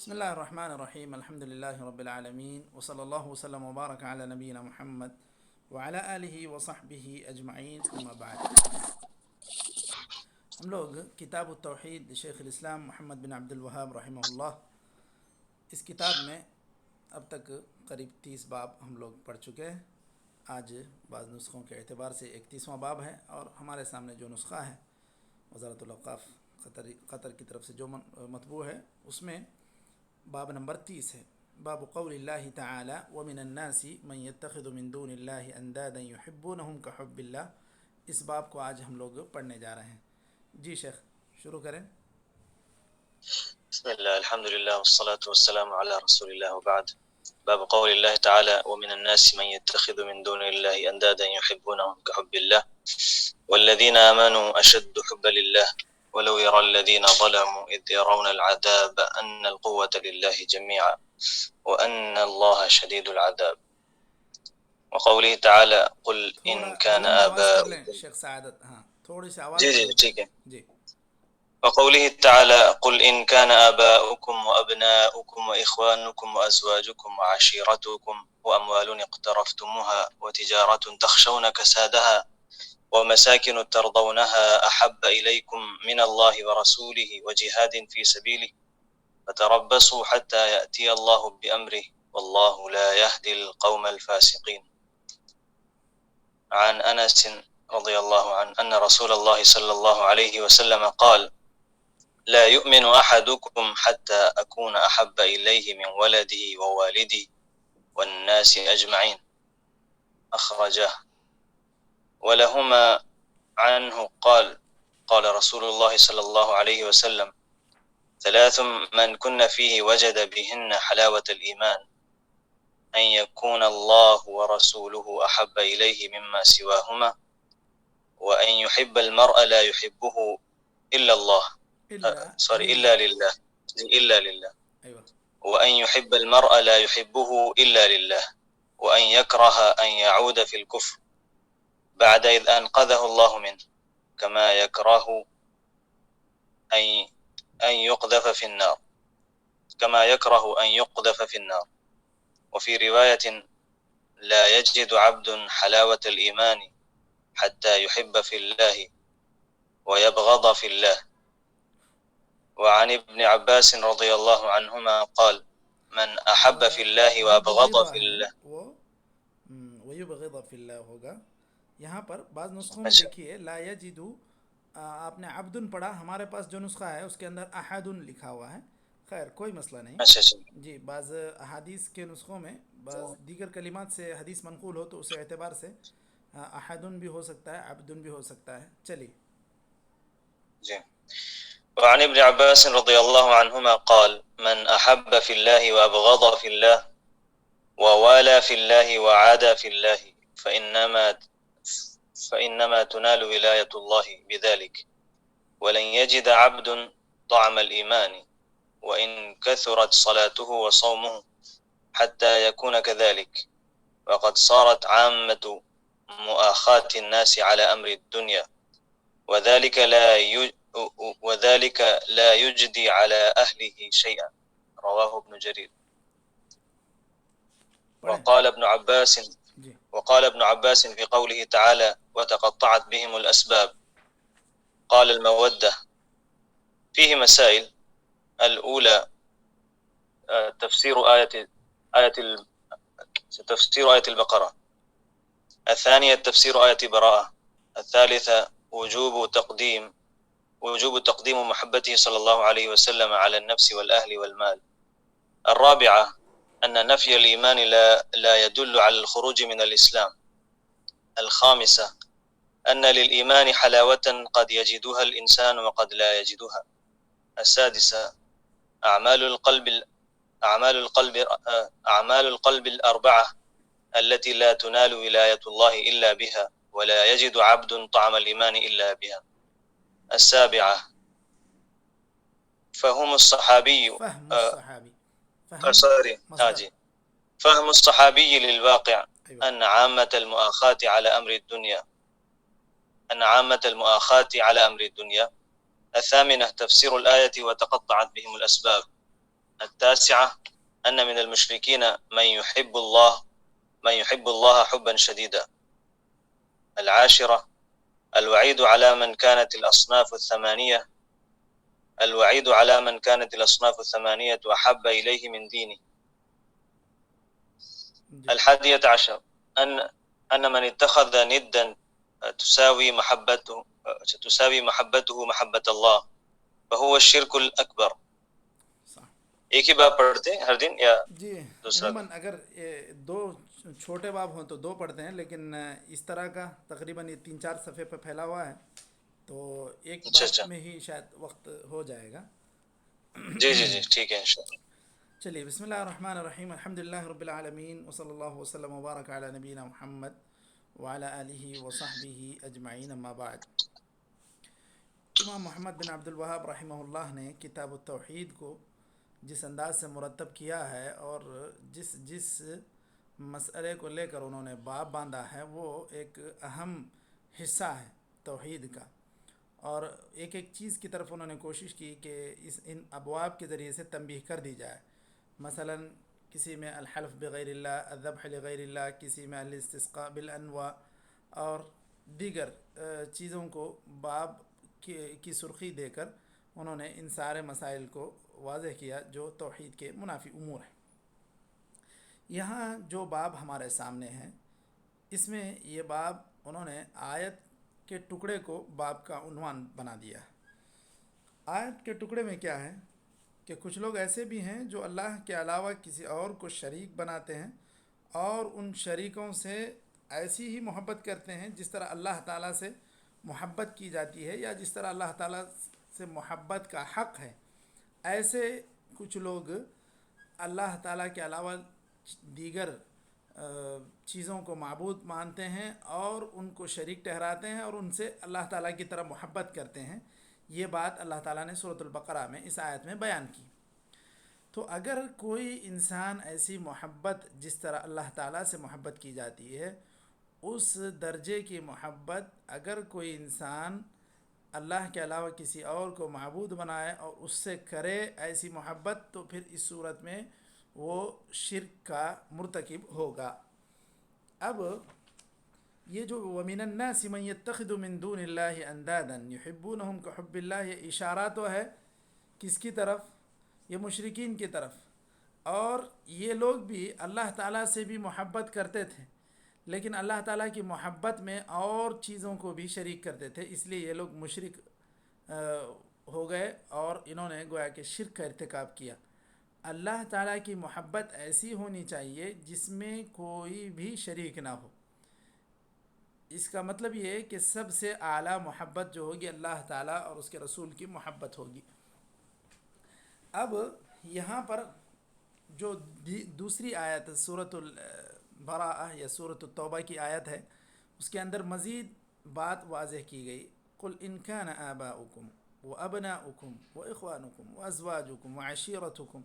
بسم الله الرحمن الرحيم الحمد لله رب العالمين وصلى الله وسلم وبارك على نبينا محمد وعلى آلہ وصحبہ اجمعین اما بعد. ہم لوگ کتاب التوحید شیخ الاسلام محمد بن عبد الوہاب رحمہ اللہ، اس کتاب میں اب تک قریب 30 باب ہم لوگ پڑھ چکے ہیں. آج بعض نسخوں کے اعتبار سے 31واں باب ہے، اور ہمارے سامنے جو نسخہ ہے وزارت الاوقاف قطر کی طرف سے جو مطبوع ہے، اس میں باب نمبر 30 ہے. باب قول اللہ تعالی ومن الناس من يتخذ من دون اللہ اندادا يحبونهم كحب اللہ. اس باب کو آج ہم لوگ پڑھنے جا رہے ہیں. جی شیخ شروع کریں. بسم الله الحمد لله والصلاة والسلام على رسول الله وبعد. باب قول الله تعالى ومن الناس من يتخذ من دون الله أندادا يحبونهم كحب الله والذين آمنوا أشد حبا لله ولو يرى الذين ظلموا إذ يرون العذاب أن القوة لله جميعا وأن الله شديد العذاب. وقوله تعالى قل إن كان بلند آواز کر لیں آباؤكم. شیخ سعادت. ہاں تھوڑی سی آواز بلند ٹھیک ہے. کریں. جی. وقوله تعالى قل إن كان آباؤكم وأبناؤكم وإخوانكم وأزواجكم وعشيرتكم وأموال اقترفتموها وتجارة تخشون كسادها ومساكن ترضونها أحب إليكم من الله ورسوله وجهاد في سبيله فتربصوا حتى يأتي الله بأمره والله لا يهدي القوم الفاسقين. عن أنس رضي الله عنه أن رسول الله صلى الله عليه وسلم قال لا يؤمن أحدكم حتى أكون أحب إليه من ولده ووالده والناس أجمعين أخرجه. ولهما عنه قال قال رسول الله صلى الله عليه وسلم ثلاث من كن فيه وجد بهن حلاوة الإيمان أن يكون الله ورسوله أحب إليه مما سواهما وأن يحب المرء لا يحبه إلا الله إلا لله أيوة. وأن يحب المرء لا يحبه إلا لله وأن يكره أن يعود في الكفر بعد إذ أنقذه الله منه كما يكره أن يقذف في النار وفي رواية لا يجد عبد حلاوة الإيمان حتى يحب في الله ويبغض في الله. وعن ابن عباس رضي الله عنهما قال من أحب في الله وأبغض في الله. وَيُبْغِضَ فِي اللَّهِ ہوگا. یہاں پر بعض نسخوں میں دیکھیے لا یجدو، آپ نے عبدن پڑھا، ہمارے پاس جو نسخہ ہے اس کے اندر احدن لکھا ہوا ہے. خیر کوئی مسئلہ نہیں. جی بعض احادیث کے نسخوں میں بعض دیگر کلمات سے حدیث منقول ہو تو اس اعتبار سے احدن بھی ہو سکتا ہے، عبدن بھی ہو سکتا ہے. چلیے. جی. وعن ابن عباس رضي الله عنهما قال من أحب في الله وأبغض في الله ووالى في الله وعادى في الله فإنما تنال ولاية الله بذلك ولن يجد عبد طعم الإيمان وإن كثرت صلاته وصومه حتى يكون كذلك وقد صارت عامة مؤاخاة الناس على أمر الدنيا وذلك لا يجدي على أهله شيئا. رواه ابن جرير. وقال ابن عباس في قوله تعالى وتقطعت بهم الأسباب قال المودة فيه مسائل. الأولى تفسير آية البقرة. الثانية تفسير آية براءة. الثالثة وجوب تقديم محبته صلى الله عليه وسلم على النفس والأهل والمال. الرابعة أن نفي الإيمان لا يدل على الخروج من الإسلام. الخامسة أن للإيمان حلاوة قد يجدها الإنسان وقد لا يجدها. السادسة أعمال القلب الأربعة التي لا تنال ولاية الله إلا بها ولا يجد عبد طعم الإيمان إلا بها. السابعة فهم الصحابي للواقع أن عامة المؤاخاة على أمر الدنيا. الثامنة تفسير الآية وتقطعت بهم الأسباب. التاسعة أن من المشركين من يحب الله حبا شديدا. العاشرة الوعيد على من كانت الأصناف الثمانية أحب إليه من دينه. الحادية عشر أن من اتخذ ندا تساوي محبته محبة الله فهو الشرك الأكبر. ایک ہی باب پڑھتے ہیں ہر دن یا جی دوسرا؟ عموماً اگر دو چھوٹے باب ہوں تو دو پڑھتے ہیں، لیکن اس طرح کا تقریباً یہ 3-4 صفحے پہ پھیلا ہوا ہے تو ایک باب میں ہی شاید وقت ہو جائے گا. جی جی جی ٹھیک ہے انشاءاللہ. چلیے بسم اللہ الرحمن الرحیم. الحمدللہ رب العالمین وصلی اللہ وسلم وبارک علی نبینا محمد وعلی آلہ وصحبہ اجمعین، اما بعد. امام محمد بن عبد الوہاب رحمہ اللہ نے کتاب التوحید کو جس انداز سے مرتب کیا ہے اور جس مسئلے کو لے کر انہوں نے باب باندھا ہے وہ ایک اہم حصہ ہے توحید کا، اور ایک ایک چیز کی طرف انہوں نے کوشش کی کہ ان ابواب کے ذریعے سے تنبیہ کر دی جائے. مثلا کسی میں الحلف بغیر اللہ، الذبح لغیر اللہ، کسی میں الاستسقاء بالانواع اور دیگر چیزوں کو باب کی سرخی دے کر انہوں نے ان سارے مسائل کو واضح کیا جو توحید کے منافی امور ہیں. یہاں جو باب ہمارے سامنے ہے اس میں یہ باب انہوں نے آیت کے ٹکڑے کو باب کا عنوان بنا دیا. آیت کے ٹکڑے میں کیا ہے کہ کچھ لوگ ایسے بھی ہیں جو اللہ کے علاوہ کسی اور کو شریک بناتے ہیں اور ان شریکوں سے ایسی ہی محبت کرتے ہیں جس طرح اللہ تعالیٰ سے محبت کی جاتی ہے یا جس طرح اللہ تعالیٰ سے محبت کا حق ہے. ایسے کچھ لوگ اللہ تعالیٰ کے علاوہ دیگر چیزوں کو معبود مانتے ہیں اور ان کو شریک ٹھہراتے ہیں اور ان سے اللہ تعالیٰ کی طرح محبت کرتے ہیں. یہ بات اللہ تعالیٰ نے سورۃ البقرہ میں اس آیت میں بیان کی. تو اگر کوئی انسان ایسی محبت جس طرح اللہ تعالیٰ سے محبت کی جاتی ہے اس درجے کی محبت اگر کوئی انسان اللہ کے علاوہ کسی اور کو معبود بنائے اور اس سے کرے ایسی محبت، تو پھر اس صورت میں وہ شرک کا مرتکب ہوگا. اب یہ جو وَمِنَ النَّاسِ مَن يَتَّخِذُ مِن دُونِ اللَّهِ أَندَادًا يُحِبُّونَهُمْ كَحُبِّ اللَّهِ، یہ اشارہ تو ہے کس کی طرف؟ یہ مشرکین کی طرف. اور یہ لوگ بھی اللہ تعالیٰ سے بھی محبت کرتے تھے لیکن اللہ تعالیٰ کی محبت میں اور چیزوں کو بھی شریک کرتے تھے، اس لیے یہ لوگ مشرک ہو گئے اور انہوں نے گویا کہ شرک کا ارتکاب کیا. اللہ تعالیٰ کی محبت ایسی ہونی چاہیے جس میں کوئی بھی شریک نہ ہو. اس کا مطلب یہ ہے کہ سب سے اعلیٰ محبت جو ہوگی اللہ تعالیٰ اور اس کے رسول کی محبت ہوگی. اب یہاں پر جو دوسری آیت سورۃ البراءہ یا سورۃ التوبہ کی آیت ہے اس کے اندر مزید بات واضح کی گئی. قل ان كان آباؤكم وابناؤكم واخوانكم وازواجكم وعشيرتكم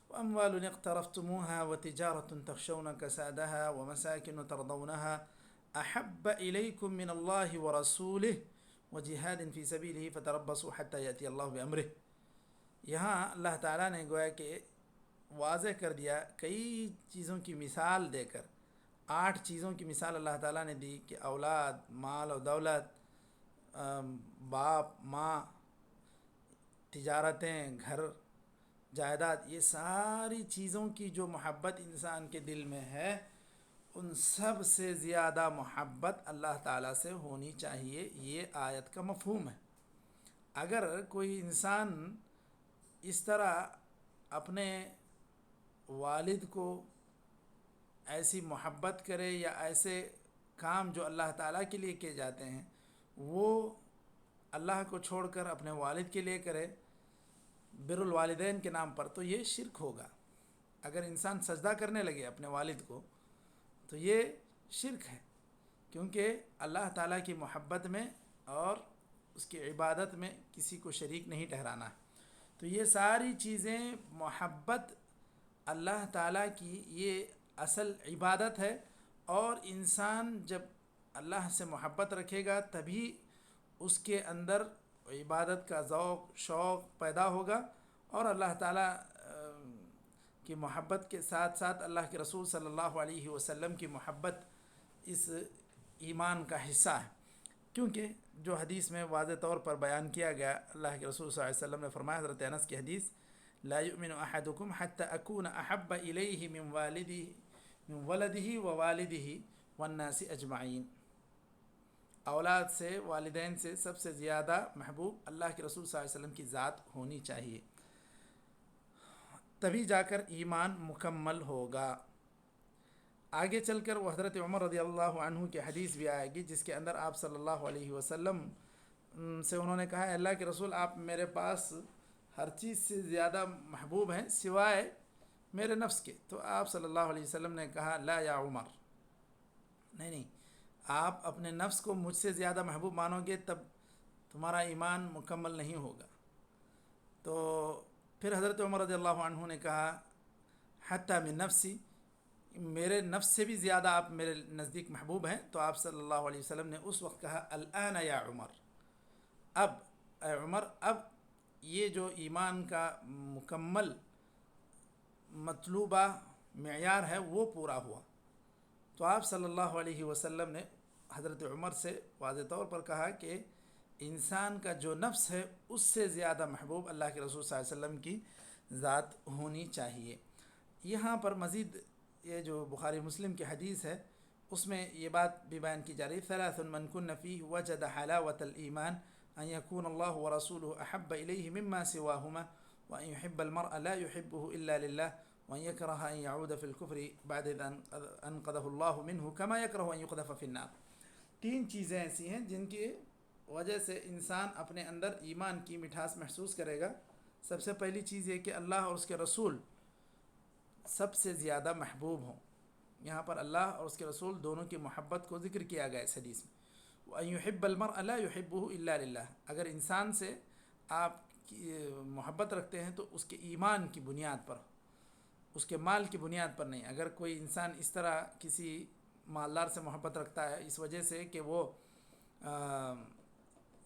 واموال اقترفتموها وتجارة تخشون كسادها ومساكن ترضونها احب اليكم من الله ورسوله وجهاد في سبيله فتربصوا حتى يأتي الله بأمره. یہاں اللہ تعالیٰ نے گویا کہ واضح کر دیا کئی چیزوں کی مثال دے کر. 8 چیزوں کی مثال اللہ تعالیٰ نے دی کہ اولاد، مال و دولت، باپ ماں، تجارتیں، گھر، جائیداد، یہ ساری چیزوں کی جو محبت انسان کے دل میں ہے ان سب سے زیادہ محبت اللہ تعالیٰ سے ہونی چاہیے. یہ آیت کا مفہوم ہے. اگر کوئی انسان اس طرح اپنے والد کو ایسی محبت کرے یا ایسے کام جو اللہ تعالیٰ کے لیے کیے جاتے ہیں وہ اللہ کو چھوڑ کر اپنے والد کے لیے کرے بر الوالدین کے نام پر، تو یہ شرک ہوگا. اگر انسان سجدہ کرنے لگے اپنے والد کو تو یہ شرک ہے، کیونکہ اللہ تعالیٰ کی محبت میں اور اس کی عبادت میں کسی کو شریک نہیں ٹھہرانا ہے. تو یہ ساری چیزیں محبت اللہ تعالیٰ کی یہ اصل عبادت ہے، اور انسان جب اللہ سے محبت رکھے گا تبھی اس کے اندر عبادت کا ذوق شوق پیدا ہوگا اور اللہ تعالیٰ کی محبت کے ساتھ ساتھ اللہ کے رسول صلی اللہ علیہ وسلم کی محبت اس ایمان کا حصہ ہے، کیونکہ جو حدیث میں واضح طور پر بیان کیا گیا، اللہ کے رسول صلی اللہ علیہ وسلم نے فرمایا، حضرت انس کی حدیث، لا یؤمن احدکم حتی اکون احب الیہ من ولدہ ووالدہ والناس اجمعین، اولاد سے، والدین سے سب سے زیادہ محبوب اللہ کے رسول صلی اللہ علیہ وسلم کی ذات ہونی چاہیے، تبھی جا کر ایمان مکمل ہوگا۔ آگے چل کر وہ حضرت عمر رضی اللہ عنہ کی حدیث بھی آئے گی، جس کے اندر آپ صلی اللہ علیہ وسلم سے انہوں نے کہا، اللہ کے رسول آپ میرے پاس ہر چیز سے زیادہ محبوب ہیں سوائے میرے نفس کے، تو آپ صلی اللہ علیہ وسلم نے کہا، لا یا عمر، نہیں، آپ اپنے نفس کو مجھ سے زیادہ محبوب مانو گے تب تمہارا ایمان مکمل نہیں ہوگا۔ تو پھر حضرت عمر رضی اللہ عنہ نے کہا، حتی من نفسی، میرے نفس سے بھی زیادہ آپ میرے نزدیک محبوب ہیں، تو آپ صلی اللہ علیہ وسلم نے اس وقت کہا، الآن یا عمر، اب اے عمر، اب یہ جو ایمان کا مکمل مطلوبہ معیار ہے وہ پورا ہوا۔ تو آپ صلی اللہ علیہ وسلم نے حضرت عمر سے واضح طور پر کہا کہ انسان کا جو نفس ہے اس سے زیادہ محبوب اللہ کے رسول صلی اللہ علیہ وسلم کی ذات ہونی چاہیے۔ یہاں پر مزید یہ جو بخاری مسلم کی حدیث ہے اس میں یہ بات بھی بیان کی جا رہی ہے، ثلاث من کن فیہ وجد حلاوة الایمان ان یکون اللہ ورسولہ احب الیہ مما سواہما وان یحب المرء لا يحبه الا للہ وان یکرہ ان یعود فی الکفر بعد اذ انقذہ اللہ منہ کما یکرہ ان یقذف فی النار۔ تین چیزیں ایسی ہیں جن کی وجہ سے انسان اپنے اندر ایمان کی مٹھاس محسوس کرے گا۔ سب سے پہلی چیز یہ کہ اللہ اور اس کے رسول سب سے زیادہ محبوب ہوں۔ یہاں پر اللہ اور اس کے رسول دونوں کی محبت کو ذکر کیا گیا اس حدیث میں۔ وَأَن يُحِبَّ الْمَرْءَ لَا يُحِبُّهُ إِلَّا لِلَّهِ، اگر انسان سے آپ محبت رکھتے ہیں تو اس کے ایمان کی بنیاد پر، اس کے مال کی بنیاد پر نہیں۔ اگر کوئی انسان اس طرح کسی مالدار سے محبت رکھتا ہے اس وجہ سے کہ وہ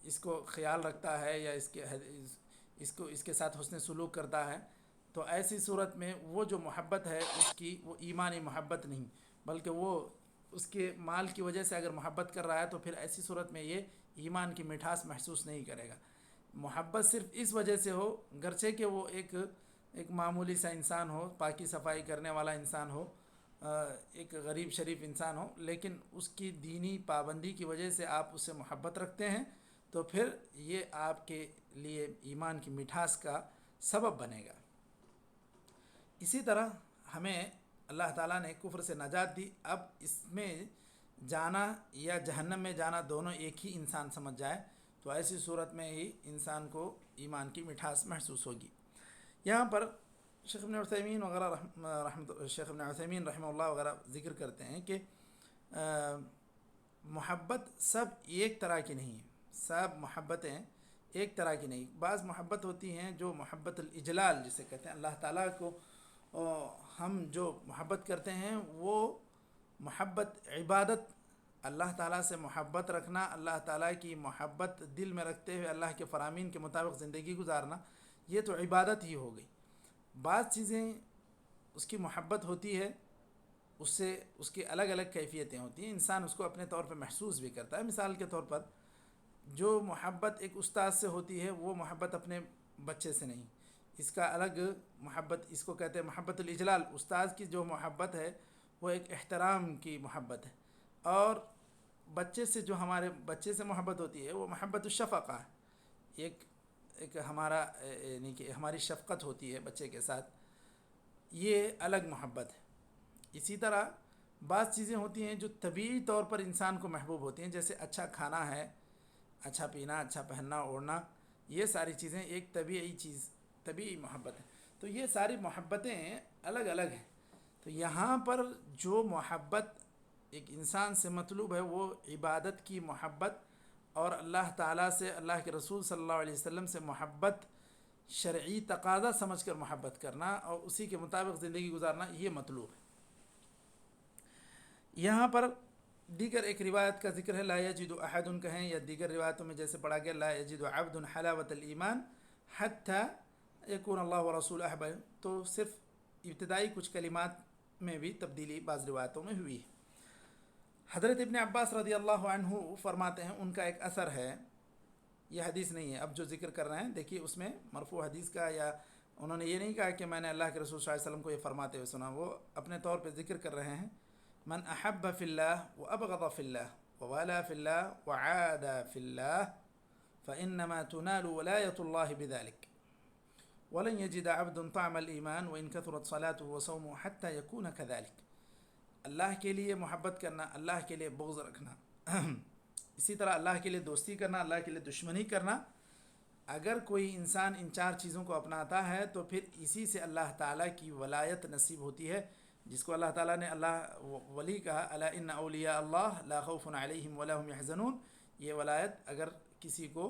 اس کو خیال رکھتا ہے یا اس کے ساتھ حسن سلوک کرتا ہے، تو ایسی صورت میں وہ جو محبت ہے اس کی وہ ایمانی محبت نہیں، بلکہ وہ اس کے مال کی وجہ سے اگر محبت کر رہا ہے تو پھر ایسی صورت میں یہ ایمان کی مٹھاس محسوس نہیں کرے گا۔ محبت صرف اس وجہ سے ہو، گرچہ کہ وہ ایک معمولی سا انسان ہو، پاکی صفائی کرنے والا انسان ہو، ایک غریب شریف انسان ہو، لیکن اس کی دینی پابندی کی وجہ سے آپ اس سے محبت رکھتے ہیں تو پھر یہ آپ کے لیے ایمان کی مٹھاس کا سبب بنے گا۔ اسی طرح ہمیں اللہ تعالیٰ نے کفر سے نجات دی، اب اس میں جانا یا جہنم میں جانا دونوں ایک ہی انسان سمجھ جائے تو ایسی صورت میں ہی انسان کو ایمان کی مٹھاس محسوس ہوگی۔ یہاں پر شیخ ابن عثیمین وغیرہ شیخ ابن عثیمین رحمہ اللہ وغیرہ ذکر کرتے ہیں کہ محبت سب ایک طرح کی نہیں ہے، سب محبتیں ایک طرح کی نہیں۔ بعض محبت ہوتی ہیں جو محبت الاجلال جسے کہتے ہیں، اللہ تعالیٰ کو ہم جو محبت کرتے ہیں وہ محبت عبادت، اللہ تعالیٰ سے محبت رکھنا، اللہ تعالیٰ کی محبت دل میں رکھتے ہوئے اللہ کے فرامین کے مطابق زندگی گزارنا، یہ تو عبادت ہی ہو گئی۔ بعض چیزیں اس کی محبت ہوتی ہے، اس سے اس کی الگ الگ کیفیتیں ہوتی ہیں، انسان اس کو اپنے طور پہ محسوس بھی کرتا ہے۔ مثال کے طور پر جو محبت ایک استاد سے ہوتی ہے وہ محبت اپنے بچے سے نہیں، اس کا الگ محبت، اس کو کہتے ہیں محبت الاجلال۔ استاد کی جو محبت ہے وہ ایک احترام کی محبت ہے، اور بچے سے جو ہمارے بچے سے محبت ہوتی ہے وہ محبت الشفقہ ہے، ایک ہمارا یعنی کہ ہماری شفقت ہوتی ہے بچے کے ساتھ، یہ الگ محبت ہے۔ اسی طرح بعض چیزیں ہوتی ہیں جو طبیعی طور پر انسان کو محبوب ہوتی ہیں، جیسے اچھا کھانا ہے، اچھا پینا، اچھا پہننا اوڑھنا، یہ ساری چیزیں ایک طبیعی محبت ہے۔ تو یہ ساری محبتیں الگ الگ ہیں۔ تو یہاں پر جو محبت ایک انسان سے مطلوب ہے وہ عبادت کی محبت اور اللہ تعالیٰ سے، اللہ کے رسول صلی اللہ علیہ وسلم سے محبت، شرعی تقاضا سمجھ کر محبت کرنا اور اسی کے مطابق زندگی گزارنا، یہ مطلوب ہے۔ یہاں پر دیگر ایک روایت کا ذکر ہے، لا یجد احد کہیں، یا دیگر روایتوں میں جیسے پڑھا گیا، لا یجد عبد حلاوة الایمان حتی یکون اللہ ورسول احب، تو صرف ابتدائی کچھ کلمات میں بھی تبدیلی بعض روایتوں میں ہوئی ہے۔ حضرت ابن عباس رضی اللہ عنہ فرماتے ہیں، ان کا ایک اثر ہے، یہ حدیث نہیں ہے، اب جو ذکر کر رہے ہیں دیکھیے اس میں مرفوع حدیث کا، یا انہوں نے یہ نہیں کہا کہ میں نے اللہ کے رسول صلی اللہ علیہ وسلم کو یہ فرماتے ہوئے سنا، وہ اپنے طور پہ ذکر کر رہے ہیں، من احب فی اللہ وابغض فی اللہ ووالا فی اللہ وعاد فی اللہ فانما تنال ولایۃ اللہ بذلک ولن یجد عبد طعم الایمان وان کثرت صلاته وصومه حتى یکون کذلک۔ اللہ کے لیے محبت کرنا، اللہ کے لیے بغض رکھنا، اسی طرح اللہ کے لیے دوستی کرنا، اللہ کے لیے دشمنی کرنا، اگر کوئی انسان ان چار چیزوں کو اپناتا ہے تو پھر اسی سے اللہ تعالیٰ کی ولایت نصیب ہوتی ہے، جس کو اللہ تعالیٰ نے اللہ ولی کہا، الا ان اولیاء اللہ لا خوف علیہم ولا هم یحزنون۔ یہ ولایت اگر کسی کو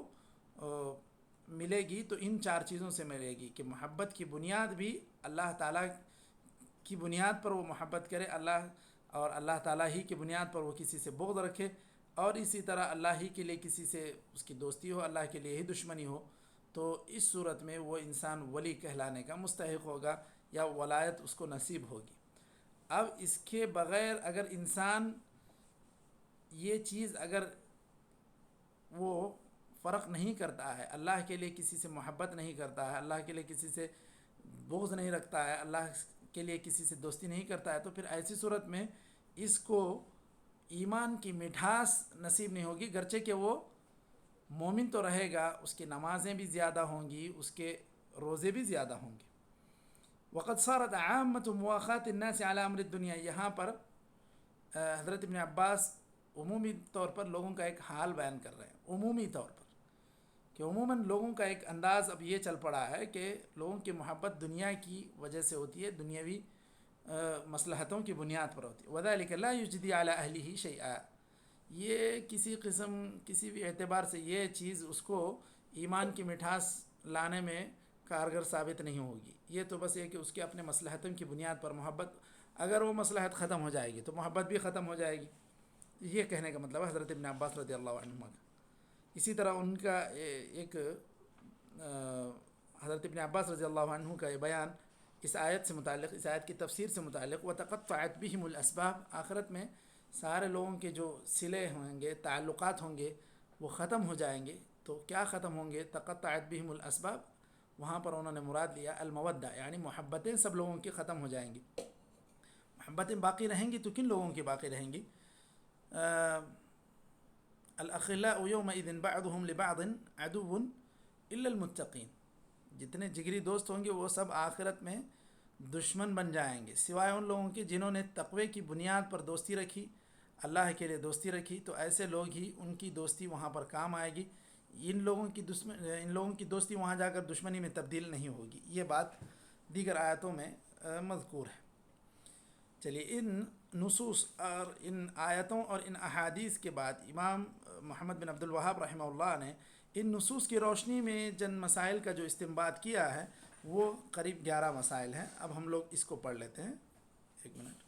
ملے گی تو ان چار چیزوں سے ملے گی کہ محبت کی بنیاد بھی اللہ تعالیٰ کی بنیاد پر وہ محبت کرے، اور اللہ تعالیٰ ہی کی بنیاد پر وہ کسی سے بغض رکھے، اور اسی طرح اللہ ہی کے لیے کسی سے اس کی دوستی ہو، اللہ کے لیے ہی دشمنی ہو، تو اس صورت میں وہ انسان ولی کہلانے کا مستحق ہوگا یا ولایت اس کو نصیب ہوگی۔ اب اس کے بغیر اگر انسان یہ چیز اگر وہ فرق نہیں کرتا ہے، اللہ کے لیے کسی سے محبت نہیں کرتا ہے، اللہ کے لیے کسی سے بغض نہیں رکھتا ہے، اللہ کے لیے کسی سے دوستی نہیں کرتا ہے، تو پھر ایسی صورت میں اس کو ایمان کی مٹھاس نصیب نہیں ہوگی، گرچہ کہ وہ مومن تو رہے گا، اس کی نمازیں بھی زیادہ ہوں گی، اس کے روزے بھی زیادہ ہوں گے۔ وقد صارت عامۃ مواخات الناس علی امر الدنیا، یہاں پر حضرت ابن عباس عمومی طور پر لوگوں کا ایک حال بیان کر رہے ہیں، عمومی طور پر کہ عموماً لوگوں کا ایک انداز اب یہ چل پڑا ہے کہ لوگوں کی محبت دنیا کی وجہ سے ہوتی ہے، دنیاوی مصلحتوں کی بنیاد پر ہوتی ہے۔ وذلک لا یجدی علی اہلہ شیئا، یہ کسی بھی اعتبار سے یہ چیز اس کو ایمان کی مٹھاس لانے میں کارگر ثابت نہیں ہوگی، یہ تو بس یہ کہ اس کے اپنے مصلحتوں کی بنیاد پر محبت، اگر وہ مصلحت ختم ہو جائے گی تو محبت بھی ختم ہو جائے گی، یہ کہنے کا مطلب ہے حضرت ابن عباس رضی اللہ عنہما کا۔ اسی طرح ان کا ایک حضرت ابن عباس رضی اللہ عنہ کا یہ بیان اس آیت سے متعلق، اس آیت کی تفسیر سے متعلق، وَتَقَطَّعَتْ بِهِمُ الْأَسْبَابِ، آخرت میں سارے لوگوں کے جو صلے ہوں گے، تعلقات ہوں گے، وہ ختم ہو جائیں گے۔ تو کیا ختم ہوں گے؟ تقطعت بہم الاسباب، وہاں پر انہوں نے مراد لیا المودہ، یعنی محبتیں سب لوگوں کی ختم ہو جائیں گی۔ محبتیں باقی رہیں گی تو کن لوگوں کی باقی رہیں گی؟ الاخلاء یومئذ بعضهم لبعض عدو الا المتقین، جتنے جگری دوست ہوں گے وہ سب آخرت میں دشمن بن جائیں گے، سوائے ان لوگوں کے جنہوں نے تقوی کی بنیاد پر دوستی رکھی، اللہ کے لیے دوستی رکھی، تو ایسے لوگ ہی ان کی دوستی وہاں پر کام آئے گی، ان لوگوں کی دوستی وہاں جا کر دشمنی میں تبدیل نہیں ہوگی۔ یہ بات دیگر آیتوں میں مذکور ہے۔ چلیے، ان نصوص اور ان آیتوں اور ان احادیث کے بعد امام محمد بن عبد الوہاب رحمہ اللہ نے ان نصوص کی روشنی میں جن مسائل کا جو استنباط کیا ہے وہ قریب 11 مسائل ہیں۔ اب ہم لوگ اس کو پڑھ لیتے ہیں، ایک منٹ۔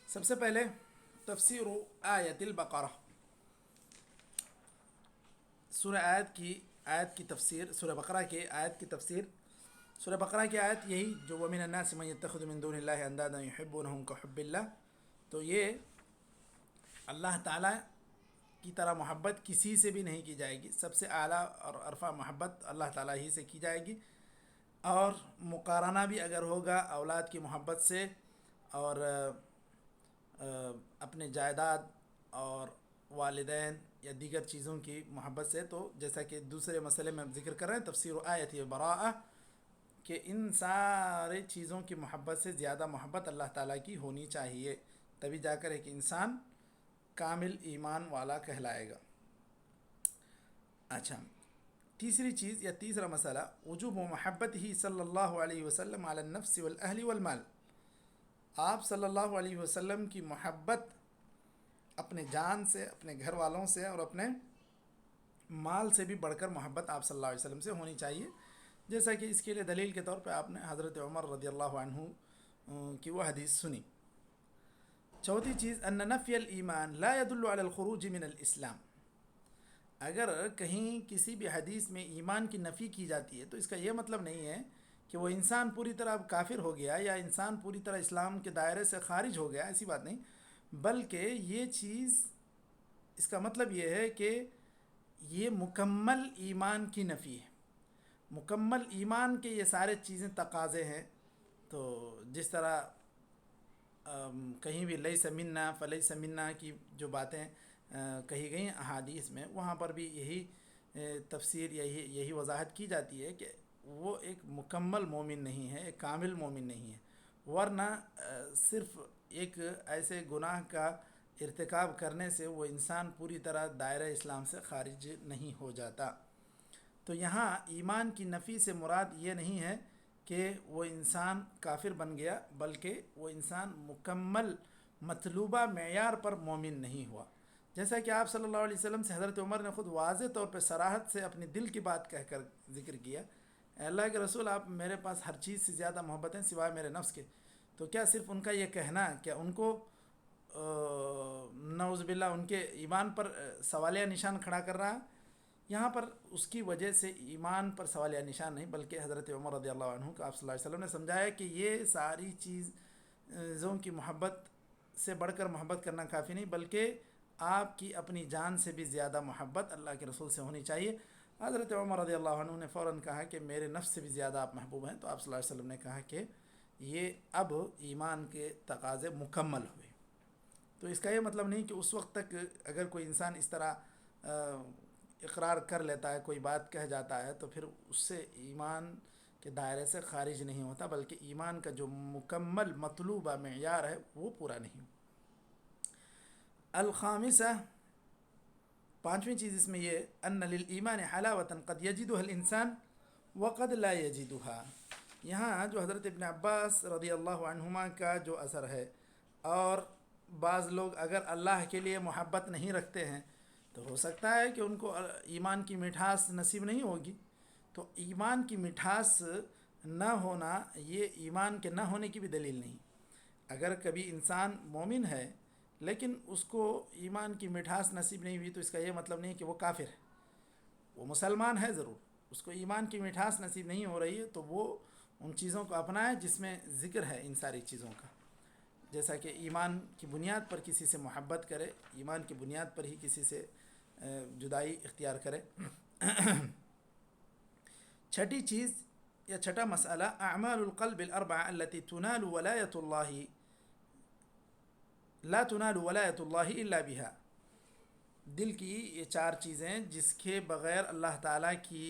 سب سے پہلے تفسیر آیت البقرہ، سورہ آیت کی تفسیر، سورہ بقرہ کی آیت کی تفسیر۔ سورہ بقرہ کی آیت یہی جو وَمِنَ النَّاسِ مَن يَتَّخِذُ مِن دُونِ اللَّهِ أَندَادًا يُحِبُّونَهُم كَحُبِّ اللَّهِ، تو یہ اللہ تعالیٰ کی طرح محبت کسی سے بھی نہیں کی جائے گی، سب سے اعلیٰ اور عرفہ محبت اللہ تعالیٰ ہی سے کی جائے گی، اور مقارنہ بھی اگر ہوگا اولاد کی محبت سے اور اپنے جائیداد اور والدین یا دیگر چیزوں کی محبت سے، تو جیسا کہ دوسرے مسئلے میں ذکر کر رہے ہیں تفسیر آیت براءہ، کہ ان سارے چیزوں کی محبت سے زیادہ محبت اللہ تعالیٰ کی ہونی چاہیے، تبھی جا کر ایک انسان کامل ایمان والا کہلائے گا۔ اچھا، تیسری چیز یا تیسرا مسئلہ، وجوب و محبت ہی صلی اللہ علیہ وسلم علی النفس والاہل والمال، آپ صلی اللہ علیہ وسلم کی محبت اپنے جان سے، اپنے گھر والوں سے اور اپنے مال سے بھی بڑھ کر محبت آپ صلی اللہ علیہ وسلم سے ہونی چاہیے، جیسا کہ اس کے لیے دلیل کے طور پہ آپ نے حضرت عمر رضی اللہ عنہ کہ وہ حدیث سنی۔ چوتھی چیز ان نفی الایمان لا يدل على الخروج من الاسلام، اگر کہیں کسی بھی حدیث میں ایمان کی نفی کی جاتی ہے تو اس کا یہ مطلب نہیں ہے کہ وہ انسان پوری طرح اب کافر ہو گیا یا انسان پوری طرح اسلام کے دائرے سے خارج ہو گیا، ایسی بات نہیں، بلکہ یہ چیز اس کا مطلب یہ ہے کہ یہ مکمل ایمان کی نفی ہے۔ مکمل ایمان کے یہ سارے چیزیں تقاضے ہیں، تو جس طرح کہیں بھی لیس منا فلیس منا کی جو باتیں کہی گئی احادیث میں، وہاں پر بھی یہی تفسیر یہی وضاحت کی جاتی ہے کہ وہ ایک مکمل مومن نہیں ہے، ایک کامل مومن نہیں ہے، ورنہ صرف ایک ایسے گناہ کا ارتکاب کرنے سے وہ انسان پوری طرح دائرہ اسلام سے خارج نہیں ہو جاتا۔ تو یہاں ایمان کی نفی سے مراد یہ نہیں ہے کہ وہ انسان کافر بن گیا، بلکہ وہ انسان مکمل مطلوبہ معیار پر مومن نہیں ہوا، جیسا کہ آپ صلی اللہ علیہ وسلم سے حضرت عمر نے خود واضح طور پہ صراحت سے اپنی دل کی بات کہہ کر ذکر کیا، اے اللہ کے رسول، آپ میرے پاس ہر چیز سے زیادہ محبت ہیں سوائے میرے نفس کے۔ تو کیا صرف ان کا یہ کہنا کہ ان کو نعوذ باللہ ان کے ایمان پر سوالیہ نشان کھڑا کر رہا ہے؟ یہاں پر اس کی وجہ سے ایمان پر سوالیہ نشان نہیں، بلکہ حضرت عمر رضی اللہ عنہ کو آپ صلی اللہ علیہ وسلم نے سمجھایا کہ یہ ساری چیزوں کی محبت سے بڑھ کر محبت کرنا کافی نہیں، بلکہ آپ کی اپنی جان سے بھی زیادہ محبت اللہ کے رسول سے ہونی چاہیے۔ حضرت عمر رضی اللہ عنہ نے فوراً کہا کہ میرے نفس سے بھی زیادہ آپ محبوب ہیں، تو آپ صلی اللہ علیہ وسلم نے کہا کہ یہ اب ایمان کے تقاضے مکمل ہوئے۔ تو اس کا یہ مطلب نہیں کہ اس وقت تک اگر کوئی انسان اس طرح اقرار کر لیتا ہے، کوئی بات کہہ جاتا ہے، تو پھر اس سے ایمان کے دائرے سے خارج نہیں ہوتا، بلکہ ایمان کا جو مکمل مطلوبہ معیار ہے وہ پورا نہیں۔ الخامسہ، پانچویں چیز اس میں یہ ان للایمان حلاوۃ قد یجدها الانسان وقد لا یجدها، یہاں جو حضرت ابن عباس رضی اللہ عنہما کا جو اثر ہے، اور بعض لوگ اگر اللہ کے لیے محبت نہیں رکھتے ہیں تو ہو سکتا ہے کہ ان کو ایمان کی مٹھاس نصیب نہیں ہوگی۔ تو ایمان کی مٹھاس نہ ہونا یہ ایمان کے نہ ہونے کی بھی دلیل نہیں۔ اگر کبھی انسان مومن ہے لیکن اس کو ایمان کی مٹھاس نصیب نہیں ہوئی تو اس کا یہ مطلب نہیں کہ وہ کافر ہے، وہ مسلمان ہے ضرور، اس کو ایمان کی مٹھاس نصیب نہیں ہو رہی ہے تو وہ ان چیزوں کو اپنائے جس میں ذکر ہے ان ساری چیزوں کا، جیسا کہ ایمان کی بنیاد پر کسی سے محبت کرے، ایمان کی بنیاد پر ہی کسی سے جدائی اختیار کرے۔ چھٹی چیز یا چھٹا مسئلہ، اعمال القلب الاربعہ التي تنال ولایت اللہ لا تنال ولایت اللہ الا بها، دل کی یہ چار چیزیں جس کے بغیر اللہ تعالیٰ کی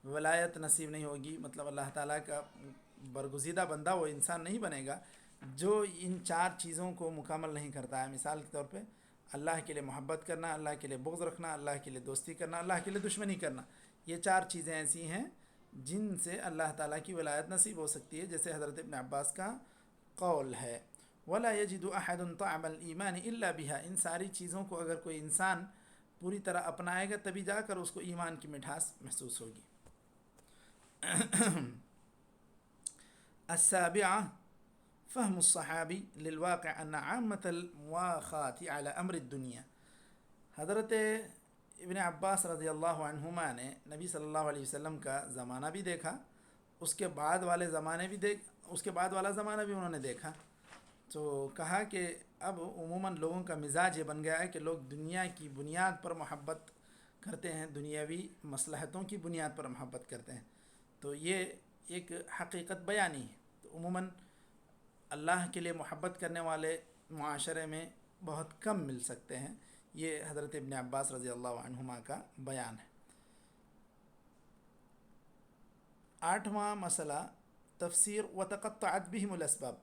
ولایت نصیب نہیں ہوگی، مطلب اللہ تعالیٰ کا برگزیدہ بندہ وہ انسان نہیں بنے گا جو ان چار چیزوں کو مکمل نہیں کرتا ہے۔ مثال کے طور پہ اللہ کے لیے محبت کرنا، اللہ کے لیے بغض رکھنا، اللہ کے لیے دوستی کرنا، اللہ کے لیے دشمنی کرنا، یہ چار چیزیں ایسی ہیں جن سے اللہ تعالیٰ کی ولایت نصیب ہو سکتی ہے، جیسے حضرت ابن عباس کا قول ہے وَلَا يَجِدُ أَحَدٌ طَعْمَ الْإِيمَانِ إِلَّا بِهَا، ان ساری چیزوں کو اگر کوئی انسان پوری طرح اپنائے گا تبھی جا کر اس کو ایمان کی مٹھاس محسوس ہوگی۔ السابعہ، فهم الصحابی للواقع ان عامة المواخاة على امر الدنیا، حضرت ابن عباس رضی اللہ عنہما نے نبی صلی اللہ علیہ وسلم کا زمانہ بھی دیکھا، اس کے بعد والا زمانہ بھی انہوں نے دیکھا، تو کہا کہ اب عموماً لوگوں کا مزاج یہ بن گیا ہے کہ لوگ دنیا کی بنیاد پر محبت کرتے ہیں، دنیاوی مصلحتوں کی بنیاد پر محبت کرتے ہیں، تو یہ ایک حقیقت بیانی ہے۔ تو عموماً اللہ کے لیے محبت کرنے والے معاشرے میں بہت کم مل سکتے ہیں، یہ حضرت ابن عباس رضی اللہ عنہما کا بیان ہے۔ آٹھواں مسئلہ، تفسیر وتقطعت بہم الاسباب،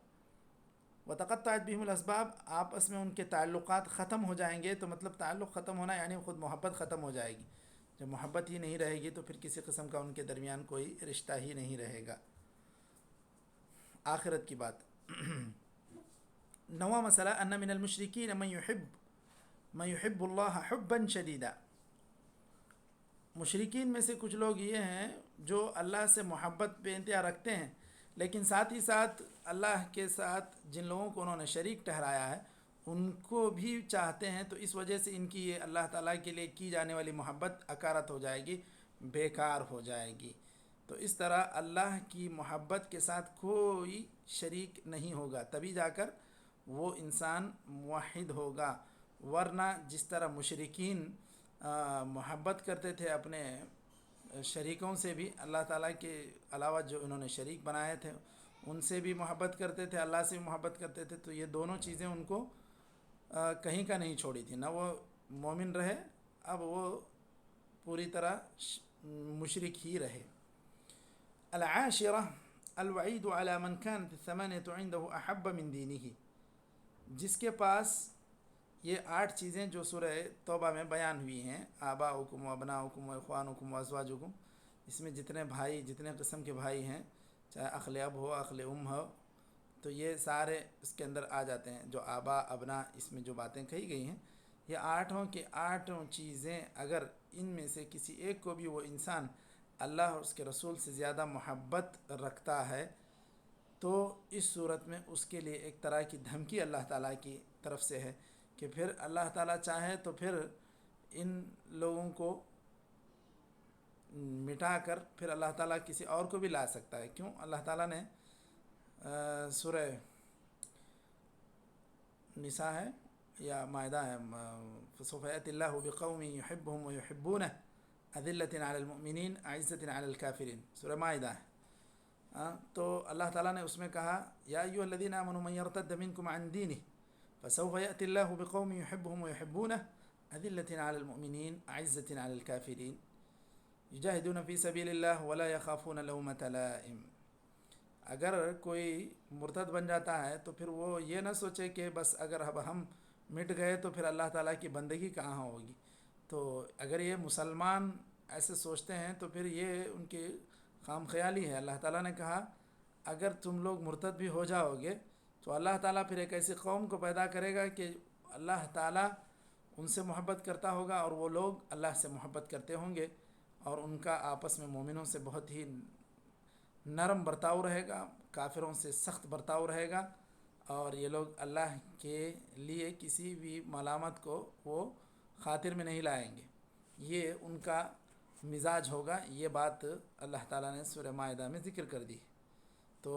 وتقطعت بہم الاسباب، آپس میں ان کے تعلقات ختم ہو جائیں گے، تو مطلب تعلق ختم ہونا یعنی خود محبت ختم ہو جائے گی، جب محبت ہی نہیں رہے گی تو پھر کسی قسم کا ان کے درمیان کوئی رشتہ ہی نہیں رہے گا۔ آخرت کی بات۔ نواں مسئلہ، ان من المشرکین من یحب اللہ حبا شدیدا، مشرکین میں سے کچھ لوگ یہ ہیں جو اللہ سے محبت بے انتہا رکھتے ہیں لیکن ساتھ ہی ساتھ اللہ کے ساتھ جن لوگوں کو انہوں نے شریک ٹھہرایا ہے ان کو بھی چاہتے ہیں، تو اس وجہ سے ان کی یہ اللہ تعالیٰ کے لیے کی جانے والی محبت اکارت ہو جائے گی، بیکار ہو جائے گی۔ تو اس طرح اللہ کی محبت کے ساتھ کوئی شریک نہیں ہوگا، تبھی جا کر وہ انسان موحد ہوگا، ورنہ جس طرح مشرکین محبت کرتے تھے اپنے شریکوں سے بھی، اللہ تعالیٰ کے علاوہ جو انہوں نے شریک بنائے تھے ان سے بھی محبت کرتے تھے، اللہ سے بھی محبت کرتے تھے، تو یہ دونوں چیزیں ان کو کہیں کا نہیں چھوڑی تھی، نہ وہ مومن رہے، اب وہ پوری طرح مشرک ہی رہے۔ العاشرہ الوعید علی من كانت الثمانیۃ عنده احب من دینہ، جس کے پاس یہ 8 چیزیں جو سورہ توبہ میں بیان ہوئی ہیں، آباؤکم و ابناؤکم و اخوانکم و ازواجکم، اس میں جتنے بھائی، جتنے قسم کے بھائی ہیں، چاہے اخل اب ہو اخل ہو، تو یہ سارے اس کے اندر آ جاتے ہیں۔ جو آبا ابنا اس میں جو باتیں کہی گئی ہیں، یہ 8 کی 8 چیزیں اگر ان میں سے کسی ایک کو بھی وہ انسان اللہ اور اس کے رسول سے زیادہ محبت رکھتا ہے، تو اس صورت میں اس کے لیے ایک طرح کی دھمکی اللہ تعالیٰ کی طرف سے ہے کہ پھر اللہ تعالیٰ چاہے تو پھر ان لوگوں کو مٹا کر پھر اللہ تعالیٰ کسی اور کو بھی لا سکتا ہے۔ کیوں؟ اللہ تعالیٰ نے سورہ نساء ہے یا مائدہ ہے، فسوف یأتی اللہ بقوم یحبهم ویحبونہ اذلۃ علی المؤمنین اعزۃ علی الکافرین، سورہ مائدہ ہے۔ تو اللہ تعالیٰ نے اس میں کہا یا ایھا الذین آمنوا من یرتد منکم عن دینہ فسوف یأتی اللہ بقوم یحبهم ویحبونہ اذلۃ علی المؤمنین اعزۃ علی الکافرین یجاہدون فی سبیل اللہ ولا یخافون لومۃ لائم۔ اگر کوئی مرتد بن جاتا ہے تو پھر وہ یہ نہ سوچے کہ بس اگر اب ہم مٹ گئے تو پھر اللہ تعالیٰ کی بندگی کہاں ہوگی۔ تو اگر یہ مسلمان ایسے سوچتے ہیں تو پھر یہ ان کی خام خیالی ہے۔ اللہ تعالیٰ نے کہا اگر تم لوگ مرتد بھی ہو جاؤ گے تو اللہ تعالیٰ پھر ایک ایسی قوم کو پیدا کرے گا کہ اللہ تعالیٰ ان سے محبت کرتا ہوگا اور وہ لوگ اللہ سے محبت کرتے ہوں گے، اور ان کا آپس میں مومنوں سے بہت ہی نرم برتاؤ رہے گا، کافروں سے سخت برتاؤ رہے گا، اور یہ لوگ اللہ کے لیے کسی بھی ملامت کو وہ خاطر میں نہیں لائیں گے، یہ ان کا مزاج ہوگا۔ یہ بات اللہ تعالیٰ نے سورہ مائدہ میں ذکر کر دی، تو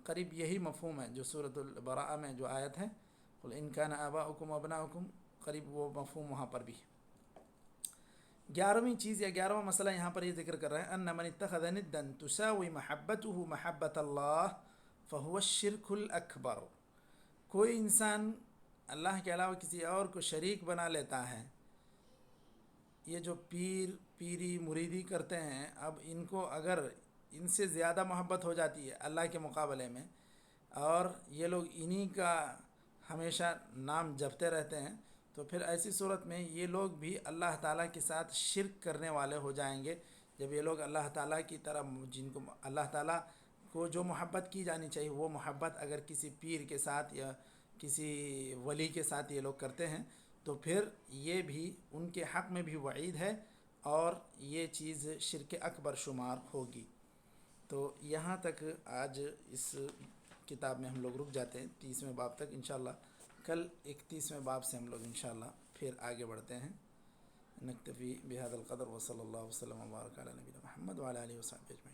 قریب یہی مفہوم ہے جو سورۃ البراءہ میں جو آیت ہے قل ان کان آباؤکم وابناؤکم، قریب وہ مفہوم وہاں پر بھی ہے۔ 11ویں چیز یا 11واں مسئلہ یہاں پر یہ ذکر کر رہے ہیں ان من اتخذ ندا تساوی محبته محبت اللہ فهو الشرک الاکبر، کوئی انسان اللہ کے علاوہ کسی اور کو شریک بنا لیتا ہے۔ یہ جو پیری مریدی کرتے ہیں، اب ان کو اگر ان سے زیادہ محبت ہو جاتی ہے اللہ کے مقابلے میں، اور یہ لوگ انہی کا ہمیشہ نام جپتے رہتے ہیں، تو پھر ایسی صورت میں یہ لوگ بھی اللہ تعالیٰ کے ساتھ شرک کرنے والے ہو جائیں گے۔ جب یہ لوگ اللہ تعالیٰ کی طرح، جن کو اللہ تعالیٰ کو جو محبت کی جانی چاہیے وہ محبت اگر کسی پیر کے ساتھ یا کسی ولی کے ساتھ یہ لوگ کرتے ہیں، تو پھر یہ بھی ان کے حق میں بھی وعید ہے اور یہ چیز شرک اکبر شمار ہوگی۔ تو یہاں تک آج اس کتاب میں ہم لوگ رک جاتے ہیں 30ویں باب تک۔ انشاءاللہ کل 31ویں باب سے ہم لوگ انشاءاللہ پھر آگے بڑھتے ہیں۔ نکتفی بہذا القدر وصلی اللہ وسلم وبارک علی نبینا محمد وعلی آلہ وصحبہ اجمعین۔